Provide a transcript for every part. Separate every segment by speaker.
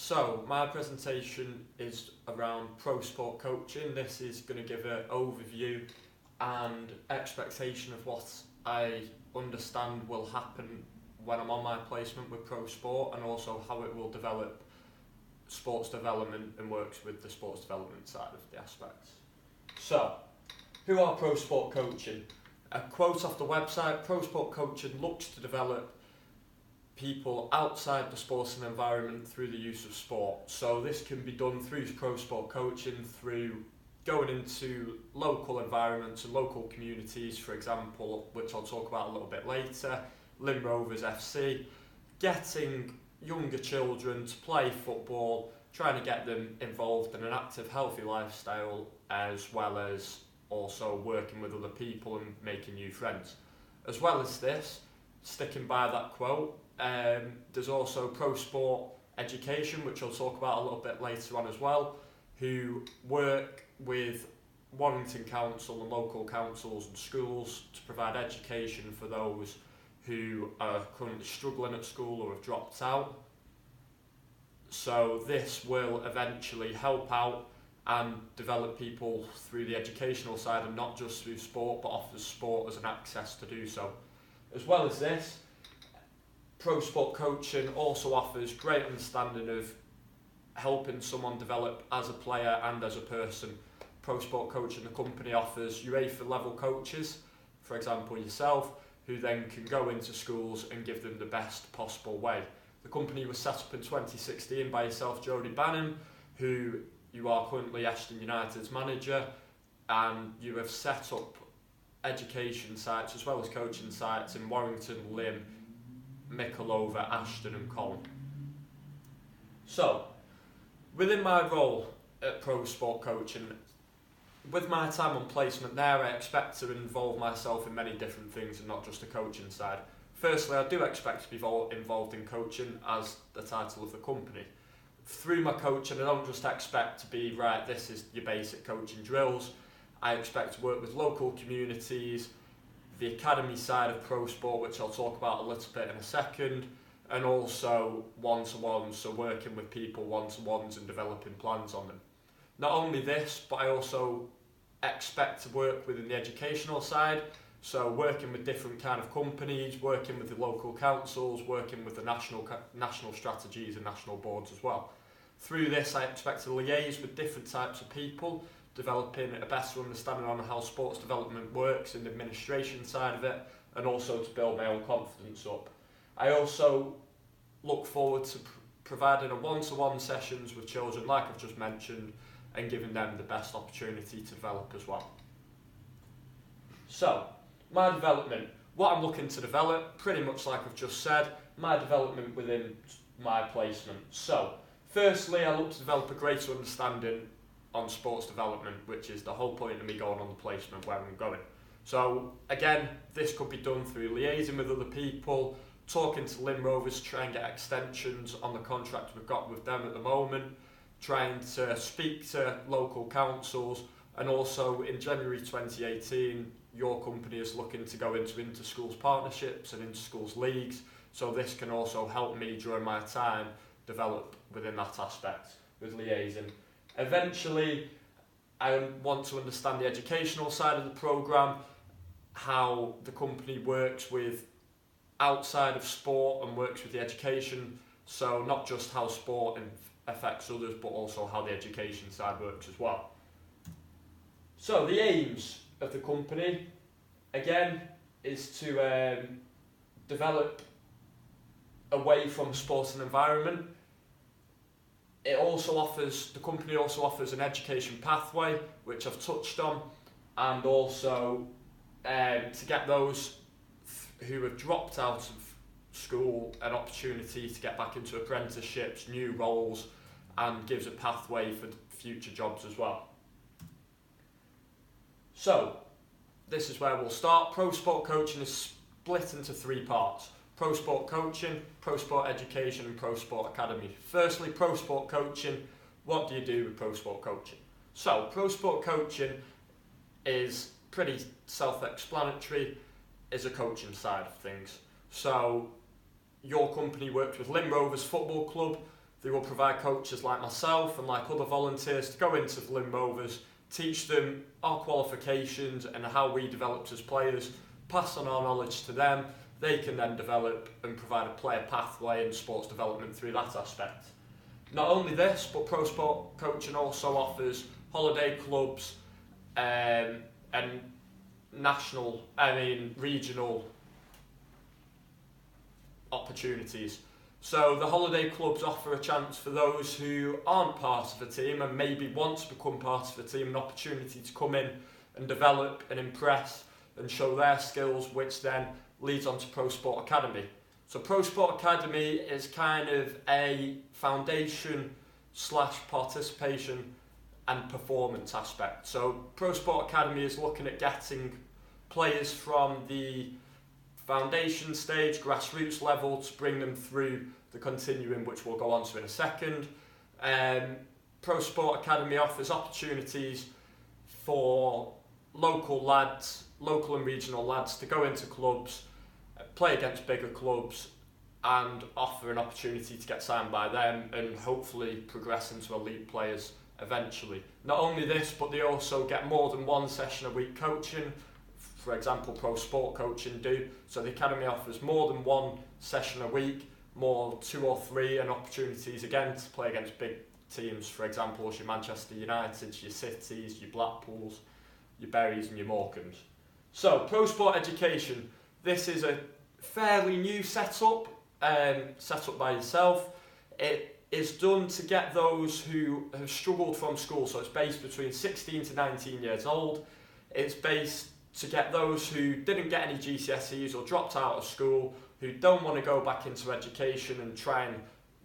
Speaker 1: So my presentation is around pro sport coaching. This is going to give an overview and expectation of what I understand will happen when I'm on my placement with pro sport, and also how it will develop sports development and works with the sports development side of the aspects. So, who are pro sport coaching? A quote off the website: pro sport coaching looks to develop people outside the sporting environment through the use of sport. So this can be done through pro sport coaching, through going into local environments and local communities, for example, which I'll talk about a little bit later, Lynn Rovers FC, getting younger children to play football, trying to get them involved in an active, healthy lifestyle, as well as also working with other people and making new friends. As well as this, sticking by that quote, there's also pro sport education, which I'll talk about a little bit later on as well, who work with Warrington Council and local councils and schools to provide education for those who are currently struggling at school or have dropped out. So this will eventually help out and develop people through the educational side, and not just through sport, but offers sport as an access to do so. As well as this, pro sport coaching also offers great understanding of helping someone develop as a player and as a person. Pro sport coaching, the company offers UEFA level coaches, for example yourself, who then can go into schools and give them the best possible way. The company was set up in 2016 by yourself, Jody Banham, who you are currently Ashton United's manager, and you have set up education sites as well as coaching sites in Warrington, Lymm, Mickletover, Ashton and Colne. So, within my role at pro sport coaching, with my time on placement there, I expect to involve myself in many different things and not just the coaching side. Firstly, I do expect to be involved in coaching as the title of the company. Through my coaching, I don't just expect to be, right, this is your basic coaching drills. I expect to work with local communities, the academy side of pro sport, which I'll talk about a little bit in a second, and also one-to-ones, so working with people one-to-ones and developing plans on them. Not only this, but I also expect to work within the educational side, so working with different kind of companies, working with the local councils, working with the national strategies and national boards as well. Through this, I expect to liaise with different types of people, developing a better understanding on how sports development works and the administration side of it, and also to build my own confidence up. I also look forward to providing a one-to-one sessions with children, like I've just mentioned, and giving them the best opportunity to develop as well. So, my development, what I'm looking to develop, pretty much like I've just said, my development within my placement. So, firstly, I look to develop a greater understanding on sports development, which is the whole point of me going on the placement where I'm going. So again, this could be done through liaising with other people, talking to Lynn Rovers, try and get extensions on the contract we've got with them at the moment, trying to speak to local councils, and also in January 2018, your company is looking to go into inter-schools partnerships and inter-schools leagues, so this can also help me during my time develop within that aspect with liaising. Eventually, I want to understand the educational side of the programme, how the company works with outside of sport and works with the education, so not just how sport affects others, but also how the education side works as well. So the aims of the company, again, is to develop away from sporting environment. The company also offers an education pathway, which I've touched on, and also to get those who have dropped out of school an opportunity to get back into apprenticeships, new roles, and gives a pathway for future jobs as well. So, this is where we'll start. Pro sport coaching is split into three parts: pro sport coaching, pro sport education, and pro sport academy. Firstly, pro sport coaching. What do you do with pro sport coaching? So, pro sport coaching is pretty self-explanatory, is a coaching side of things. So, your company worked with Lynn Rovers Football Club They will provide coaches like myself and like other volunteers to go into the Lynn Rovers, teach them our qualifications and how we developed as players, pass on our knowledge to them. They can then develop and provide a player pathway and sports development through that aspect. Not only this, but Pro Sport Coaching also offers holiday clubs and regional opportunities. So the holiday clubs offer a chance for those who aren't part of a team and maybe want to become part of a team, an opportunity to come in and develop and impress and show their skills, which then leads on to Pro Sport Academy. So Pro Sport Academy is kind of a foundation / participation and performance aspect. So Pro Sport Academy is looking at getting players from the foundation stage, grassroots level, to bring them through the continuum, which we'll go on to in a second. Pro Sport Academy offers opportunities for local and regional lads to go into clubs, play against bigger clubs, and offer an opportunity to get signed by them and hopefully progress into elite players eventually. Not only this, but they also get more than one session a week coaching. For example, Pro Sport Coaching do. So the academy offers more than one session a week, more 2 or 3, and opportunities again to play against big teams. For example, your Manchester Uniteds, your Cities, your Blackpools, your Berries and your Morecambes. So Pro Sport Education, this is a fairly new setup, set up by yourself. It is done to get those who have struggled from school, so it's based between 16 to 19 years old. It's based to get those who didn't get any GCSEs or dropped out of school, who don't want to go back into education and try and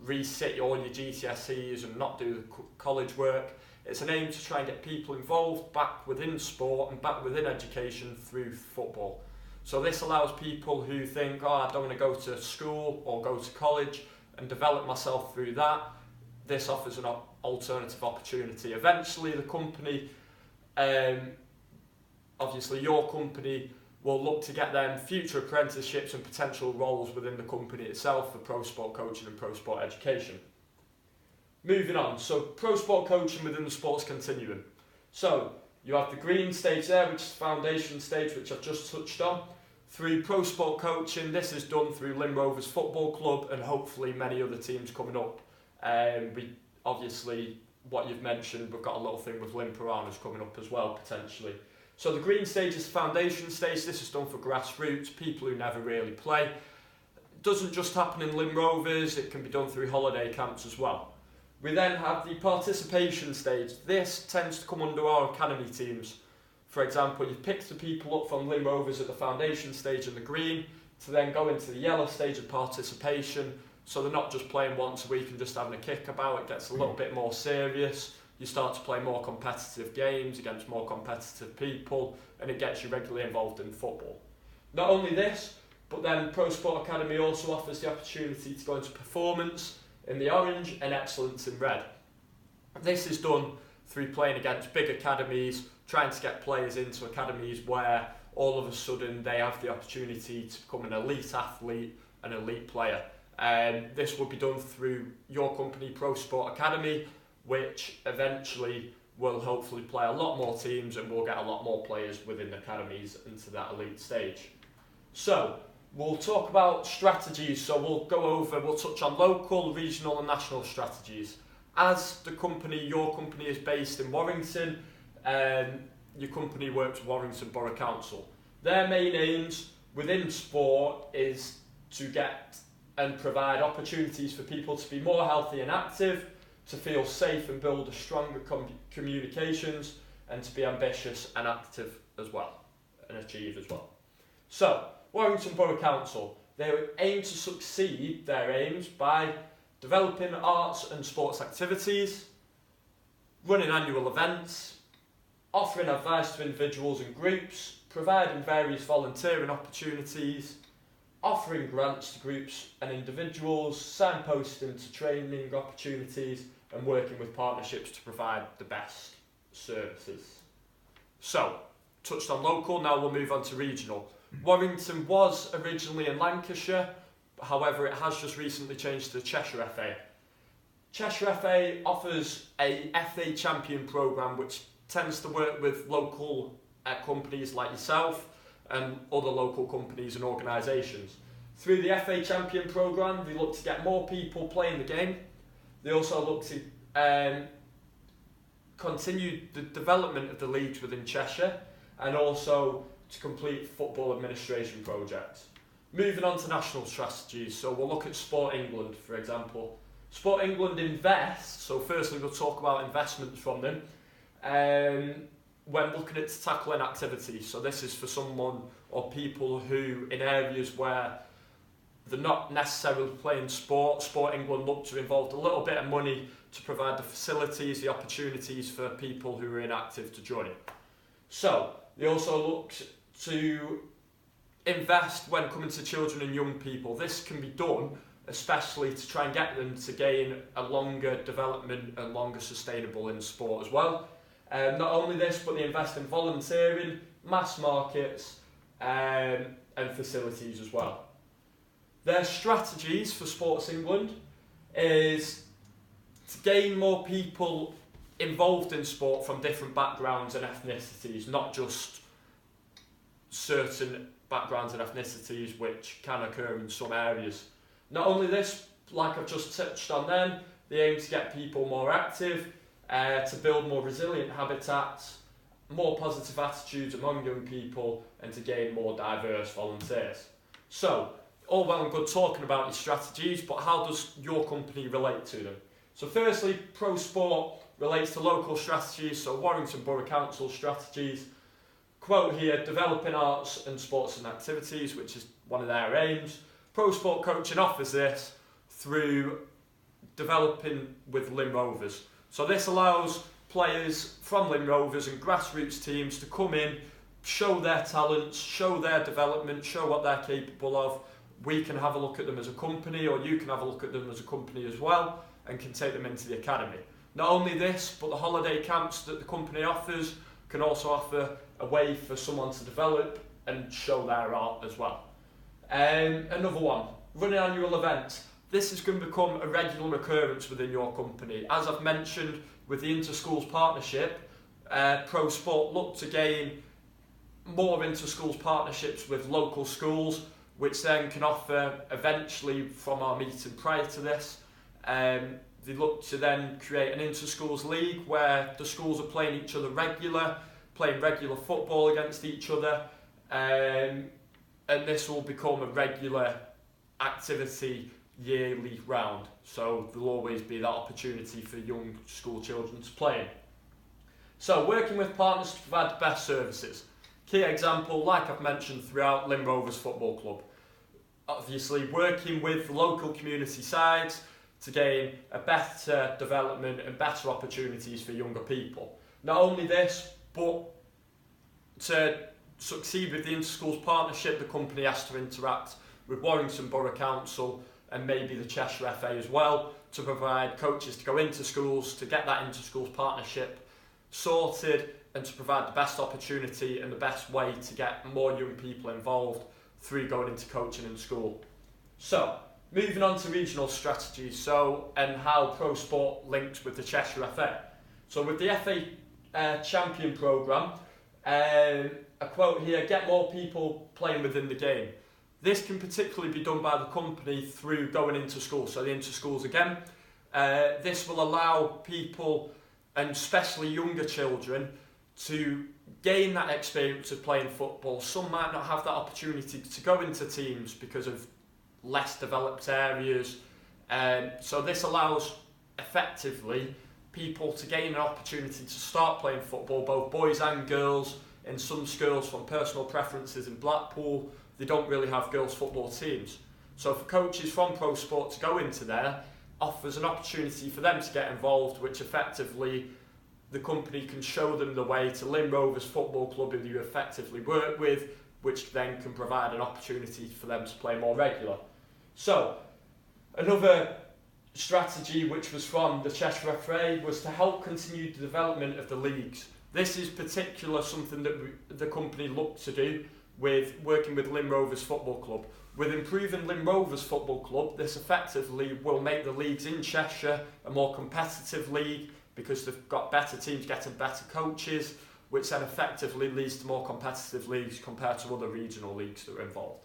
Speaker 1: resit all your GCSEs and not do the college work. It's an aim to try and get people involved back within sport and back within education through football. So this allows people who think, I don't want to go to school or go to college and develop myself through that. This offers an alternative opportunity. Eventually the company, obviously your company, will look to get them future apprenticeships and potential roles within the company itself for Pro Sport Coaching and Pro Sport Education. Moving on, so Pro Sport Coaching within the sports continuum. So you have the green stage there, which is the foundation stage, which I've just touched on. Through Pro Sport Coaching, this is done through Lynn Rovers Football Club and hopefully many other teams coming up. We obviously, what you've mentioned, we've got a little thing with Lynn Piranhas coming up as well, potentially. So the green stage is the foundation stage. This is done for grassroots, people who never really play. It doesn't just happen in Lynn Rovers, it can be done through holiday camps as well. We then have the participation stage. This tends to come under our academy teams. For example, you pick the people up from Lynn Rovers at the foundation stage in the green to then go into the yellow stage of participation. So they're not just playing once a week and just having a kick about. It gets a little bit more serious. You start to play more competitive games against more competitive people, and it gets you regularly involved in football. Not only this, but then Pro Sport Academy also offers the opportunity to go into performance in the orange and excellence in red. This is done through playing against big academies, trying to get players into academies where all of a sudden they have the opportunity to become an elite athlete, an elite player. This will be done through your company, Pro Sport Academy, which eventually will hopefully play a lot more teams and we'll get a lot more players within academies into that elite stage. So we'll talk about strategies. So we'll touch on local, regional and national strategies. As the company, your company is based in Warrington, your company works with Warrington Borough Council. Their main aims within sport is to get and provide opportunities for people to be more healthy and active, to feel safe and build a stronger communications, and to be ambitious and active as well, and achieve as well. So, Warrington Borough Council, they aim to succeed their aims by developing arts and sports activities, running annual events, offering advice to individuals and groups, providing various volunteering opportunities, offering grants to groups and individuals, signposting to training opportunities, and working with partnerships to provide the best services. So, touched on local, now we'll move on to regional. Warrington was originally in Lancashire, however it has just recently changed to the Cheshire FA. Cheshire FA offers a FA Champion programme which tends to work with local companies like yourself and other local companies and organisations. Through the FA Champion programme, they look to get more people playing the game. They also look to continue the development of the leagues within Cheshire and also to complete football administration projects. Moving on to national strategies, so we'll look at Sport England, for example. Sport England invests, so firstly we'll talk about investments from them when looking at tackling activities. So this is for someone or people who, in areas where they're not necessarily playing sport, Sport England look to involve a little bit of money to provide the facilities, the opportunities for people who are inactive to join. So they also look to invest when coming to children and young people. This can be done especially to try and get them to gain a longer development and longer sustainable in sport as well. Not only this, but they invest in volunteering, mass markets and facilities as well. Their strategies for Sports England is to gain more people involved in sport from different backgrounds and ethnicities, not just certain backgrounds and ethnicities which can occur in some areas. Not only this, like I've just touched on then, they aim to get people more active, to build more resilient habitats, more positive attitudes among young people, and to gain more diverse volunteers. So, all well and good talking about your strategies, but how does your company relate to them? So firstly, Pro Sport relates to local strategies, so Warrington Borough Council strategies. Quote here, developing arts and sports and activities, which is one of their aims. Pro Sport Coaching offers this through developing with Lynn Rovers. So this allows players from Lynn Rovers and grassroots teams to come in, show their talents, show their development, show what they're capable of. We can have a look at them as a company, or you can have a look at them as a company as well, and can take them into the academy. Not only this, but the holiday camps that the company offers can also offer a way for someone to develop and show their art as well. Another one, running annual events. This is going to become a regular occurrence within your company. As I've mentioned with the Inter-Schools Partnership, Pro Sport look to gain more inter-schools partnerships with local schools, which then can offer eventually from our meeting prior to this. They look to then create an inter-schools league where the schools are playing each other playing regular football against each other, and this will become a regular activity yearly round. So there'll always be that opportunity for young school children to play in. So working with partners to provide the best services. Key example, like I've mentioned throughout, Lynn Rovers Football Club. Obviously working with local community sides to gain a better development and better opportunities for younger people. Not only this, but to succeed with the Inter-Schools Partnership, the company has to interact with Warrington Borough Council and maybe the Cheshire FA as well, to provide coaches to go into schools, to get that Inter-Schools Partnership sorted, and to provide the best opportunity and the best way to get more young people involved through going into coaching in school. So, moving on to regional strategies, and how Pro Sport links with the Cheshire FA. So with the FA Champion programme, a quote here, get more people playing within the game. This can particularly be done by the company through going into schools, so the inter-schools again. This will allow people, and especially younger children, to gain that experience of playing football. Some might not have that opportunity to go into teams because of less developed areas. So this allows, effectively, people to gain an opportunity to start playing football, both boys and girls. In some schools, from personal preferences in Blackpool, they don't really have girls' football teams. So for coaches from Pro Sport to go into there, offers an opportunity for them to get involved, which effectively the company can show them the way to Lynn Rovers Football Club, who you effectively work with, which then can provide an opportunity for them to play more regular. So, another strategy which was from the Cheshire FA was to help continue the development of the leagues. This is particular something that the company looked to do with working with Lynn Rovers Football Club. With improving Lynn Rovers Football Club, this effectively will make the leagues in Cheshire a more competitive league because they've got better teams getting better coaches, which then effectively leads to more competitive leagues compared to other regional leagues that are involved.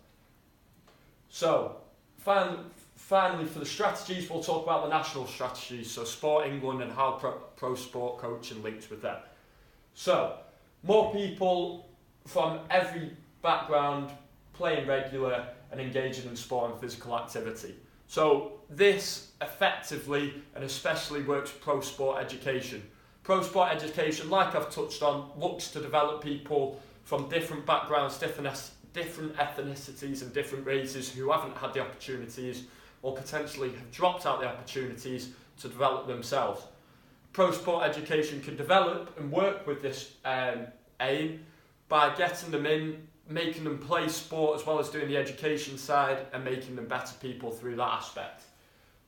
Speaker 1: So, finally for the strategies, we'll talk about the national strategies, so Sport England and how pro sport coaching links with them. So, more people from every background playing regular and engaging in sport and physical activity. So this effectively and especially works with pro sport education. Pro sport education, like I've touched on, looks to develop people from different backgrounds, different ethnicities and different races who haven't had the opportunities or potentially have dropped out the opportunities to develop themselves. Pro sport education can develop and work with this aim by getting them in, making them play sport as well as doing the education side and making them better people through that aspect.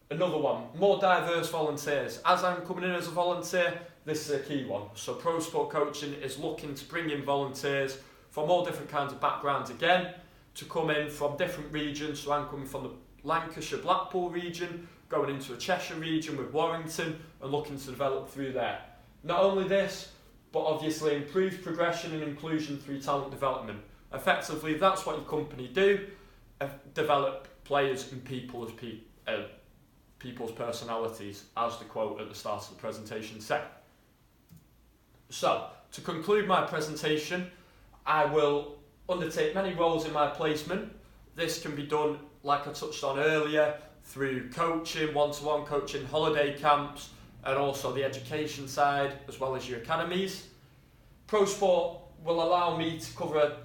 Speaker 1: Another one, more diverse volunteers. As I'm coming in as a volunteer, this is a key one. So pro sport coaching is looking to bring in volunteers from all different kinds of backgrounds again, to come in from different regions. So I'm coming from the Lancashire Blackpool region, going into a Cheshire region with Warrington and looking to develop through there. Not only this, but obviously improve progression and inclusion through talent development. Effectively, that's what your company do, develop players and people as people's personalities, as the quote at the start of the presentation said. So, to conclude my presentation, I will undertake many roles in my placement. This can be done, like I touched on earlier, through coaching, one-to-one coaching, holiday camps, and also the education side, as well as your academies. Pro sport will allow me to cover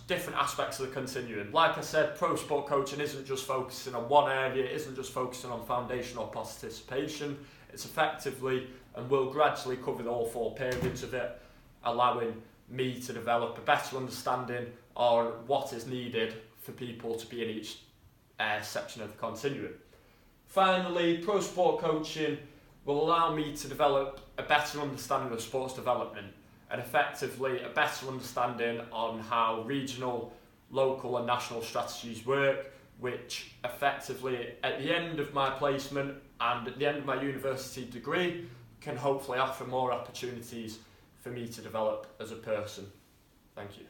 Speaker 1: different aspects of the continuum. Like I said, pro sport coaching isn't just focusing on one area, it isn't just focusing on foundation or participation. It's effectively and will gradually cover all four periods of it, allowing me to develop a better understanding on what is needed for people to be in each section of the continuum. Finally, pro sport coaching will allow me to develop a better understanding of sports development and effectively a better understanding on how regional, local and national strategies work, which effectively at the end of my placement and at the end of my university degree can hopefully offer more opportunities for me to develop as a person. Thank you.